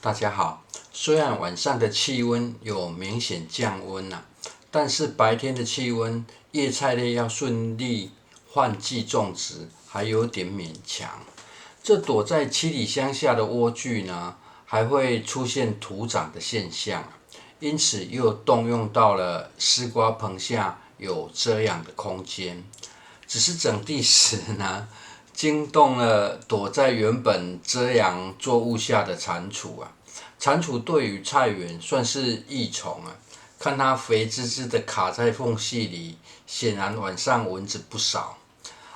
大家好，虽然晚上的气温有明显降温但是白天的气温，叶菜类要顺利换季种植还有点勉强。这躲在七里香下的莴苣呢，还会出现徒长的现象，因此又动用到了丝瓜棚下有遮阳的空间。只是整地时呢，惊动了躲在原本遮阳作物下的蟾蜍蟾蜍对于菜园算是益虫看它肥滋滋的卡在缝隙里，显然晚上蚊子不少。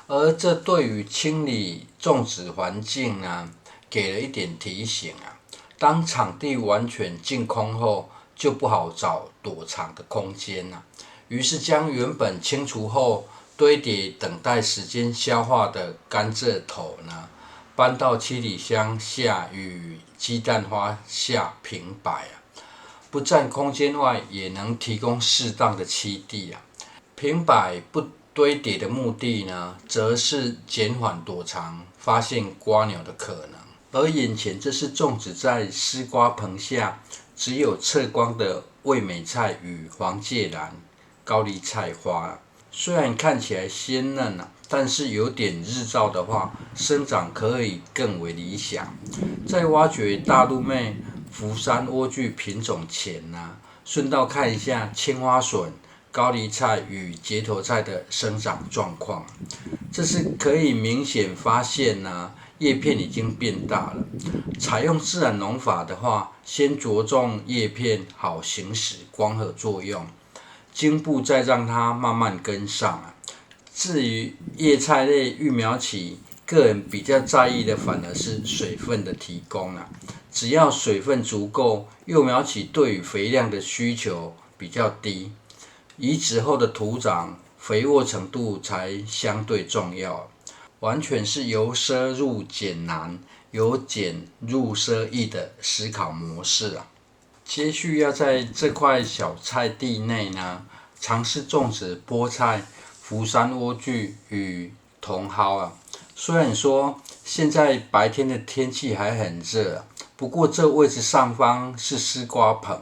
而这对于清理种植环境给了一点提醒当场地完全净空后，就不好找躲藏的空间于是将原本清除后堆叠等待时间消化的甘蔗头搬到七里香下与鸡蛋花下平摆不占空间外，也能提供适当的栖地平摆不堆叠的目的呢，则是减缓躲藏、发现瓜鸟的可能。而眼前这是种植在丝瓜棚下，只有侧光的味美菜与黄芥兰、高丽菜花。虽然看起来鲜嫩但是有点日照的话，生长可以更为理想。在挖掘大陆妹福山莴苣品种前顺道看一下青花笋、高丽菜与结头菜的生长状况。这是可以明显发现叶片已经变大了。采用自然农法的话，先着重叶片，好行使光合作用。茎部再让它慢慢跟上至于叶菜类育苗期，个人比较在意的反而是水分的提供只要水分足够，幼苗期对于肥料的需求比较低，移植后的土壤肥沃程度才相对重要。完全是由奢入俭难，由俭入奢易的思考模式接续要在这块小菜地内尝试种植菠菜、福山莴苣与茼蒿虽然说现在白天的天气还很热不过这位置上方是丝瓜棚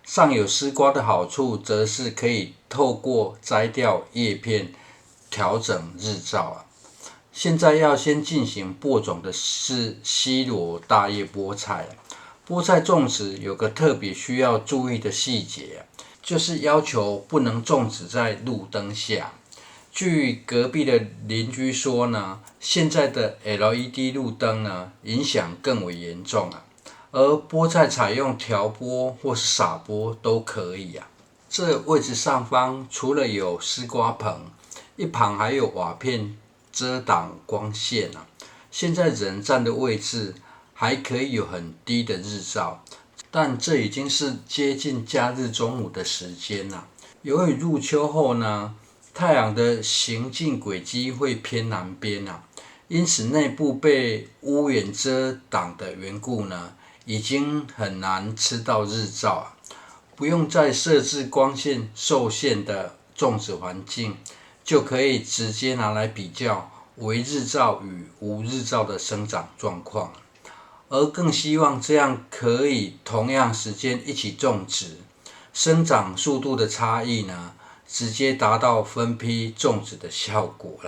上有丝瓜的好处，则是可以透过摘掉叶片，调整日照现在要先进行播种的是西螺大叶菠菜菠菜种植有个特别需要注意的细节就是要求不能种植在路灯下。据隔壁的邻居说现在的 LED 路灯影响更为严重而菠菜采用调拨或是撒播都可以这位置上方除了有丝瓜棚，一旁还有瓦片遮挡光线现在人站的位置还可以有很低的日照，但这已经是接近假日中午的时间由于入秋后太阳的行进轨迹会偏南边因此内部被屋檐遮挡的缘故已经很难吃到日照不用再设置光线受限的种植环境，就可以直接拿来比较微日照与无日照的生长状况。而更希望这样可以同样时间一起种植，生长速度的差异直接达到分批种植的效果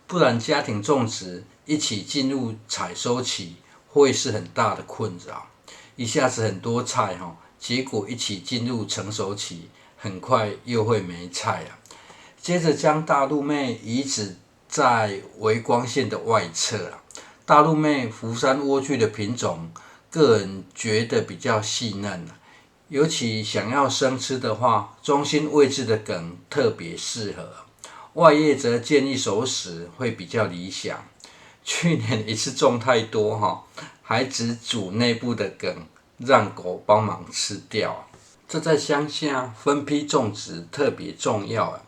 不然家庭种植一起进入采收期会是很大的困扰，一下子很多菜结果一起进入成熟期，很快又会没菜接着将大陆妹移植在微光线的外侧大陆妹福山莴苣的品种，个人觉得比较细嫩尤其想要生吃的话，中心位置的梗特别适合，外叶则建议熟食会比较理想。去年一次种太多还只煮内部的梗，让狗帮忙吃掉这在乡下分批种植特别重要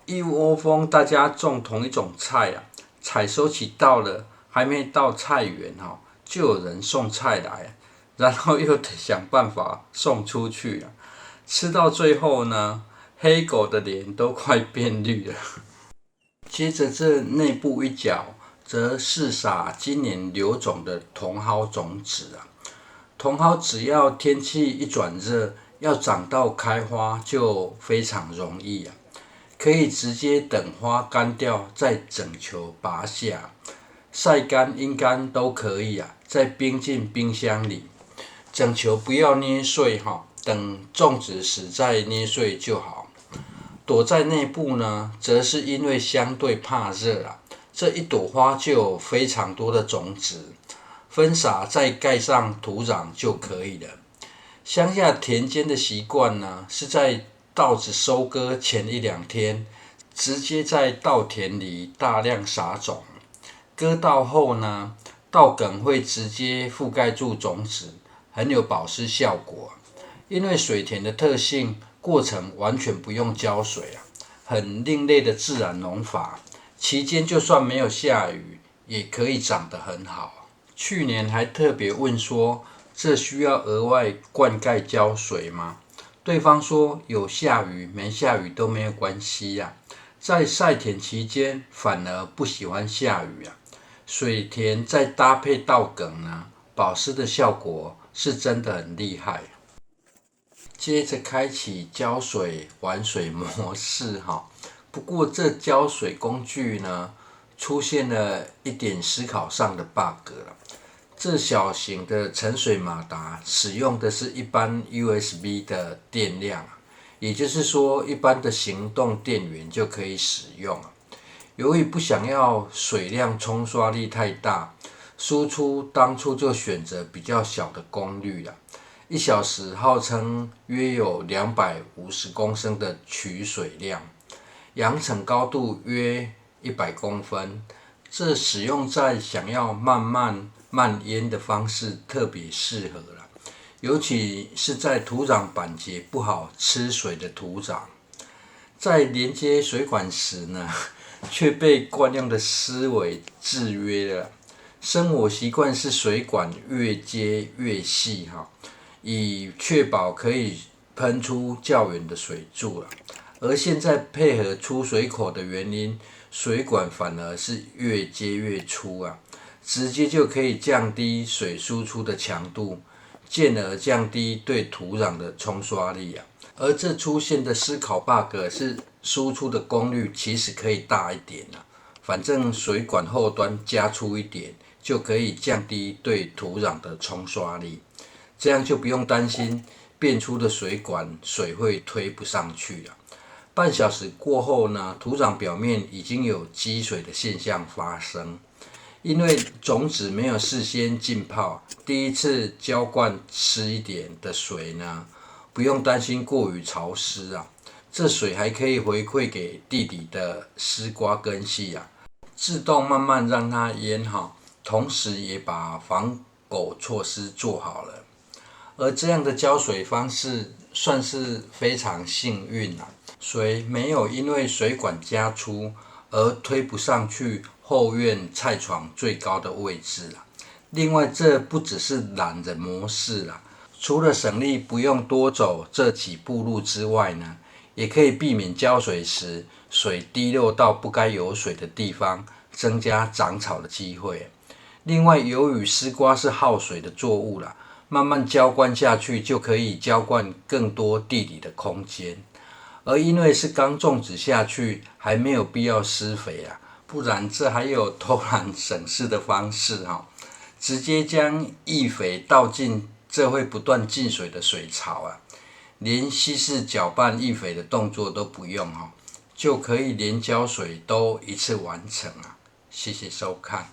一窝蜂大家种同一种菜采收期到了，还没到菜园就有人送菜来然后又得想办法送出去吃到最后黑狗的脸都快变绿了。接着这内部一角则试撒今年留种的茼蒿种子茼蒿只要天气一转热，要长到开花就非常容易啊，可以直接等花干掉再整球拔下，晒干阴干都可以啊，再冰进冰箱里，整球不要捏碎哈，等种植时再捏碎就好。躲在内部呢，则是因为相对怕热啊，这一朵花就有非常多的种子，分撒再盖上土壤就可以了。乡下田间的习惯呢，是在稻子收割前1-2天，直接在稻田里大量撒种。割稻后呢，稻梗会直接覆盖住种子，很有保湿效果。因为水田的特性，过程完全不用浇水啊，很另类的自然农法。期间就算没有下雨，也可以长得很好。去年还特别问说，这需要额外灌溉浇水吗？对方说有下雨没下雨都没有关系啊，在晒田期间反而不喜欢下雨啊。水田再搭配稻梗呢，保湿的效果是真的很厉害。接着开启浇水玩水模式哈，不过这浇水工具呢，出现了一点思考上的 bug 了。这小型的沉水马达使用的是一般 USB 的电量，也就是说一般的行动电源就可以使用。由于不想要水量冲刷力太大，输出当初就选择比较小的功率了，1小时号称约有250公升的取水量，扬尘高度约100公分，这使用在想要慢淹的方式特别适合了，尤其是在土壤板结不好吃水的土壤。在连接水管时呢，却被惯用的思维制约了。生活习惯是水管越接越细哈，以确保可以喷出较远的水柱了。而现在配合出水口的原因，水管反而是越接越粗啊，直接就可以降低水输出的强度，进而降低对土壤的冲刷力啊。而这出现的思考 bug 是输出的功率其实可以大一点啊，反正水管后端加粗一点，就可以降低对土壤的冲刷力，这样就不用担心变粗的水管水会推不上去了。半小时过后呢，土壤表面已经有积水的现象发生。因为种子没有事先浸泡，第一次浇灌湿一点的水呢，不用担心过于潮湿啊。这水还可以回馈给地底的丝瓜根系啊，自动慢慢让它淹好，同时也把防狗措施做好了。而这样的浇水方式算是非常幸运啊，水没有因为水管加粗而推不上去后院菜床最高的位置啊。另外，这不只是懒人模式啊，除了省力不用多走这几步路之外呢，也可以避免浇水时水滴落到不该有水的地方，增加长草的机会。另外，由于丝瓜是耗水的作物啦，慢慢浇灌下去就可以浇灌更多地里的空间。而因为是刚种植下去，还没有必要施肥啊，不然这还有偷懒省事的方式哈，直接将易肥倒进这会不断进水的水槽啊，连稀释搅拌易肥的动作都不用哈，就可以连浇水都一次完成啊。谢谢收看。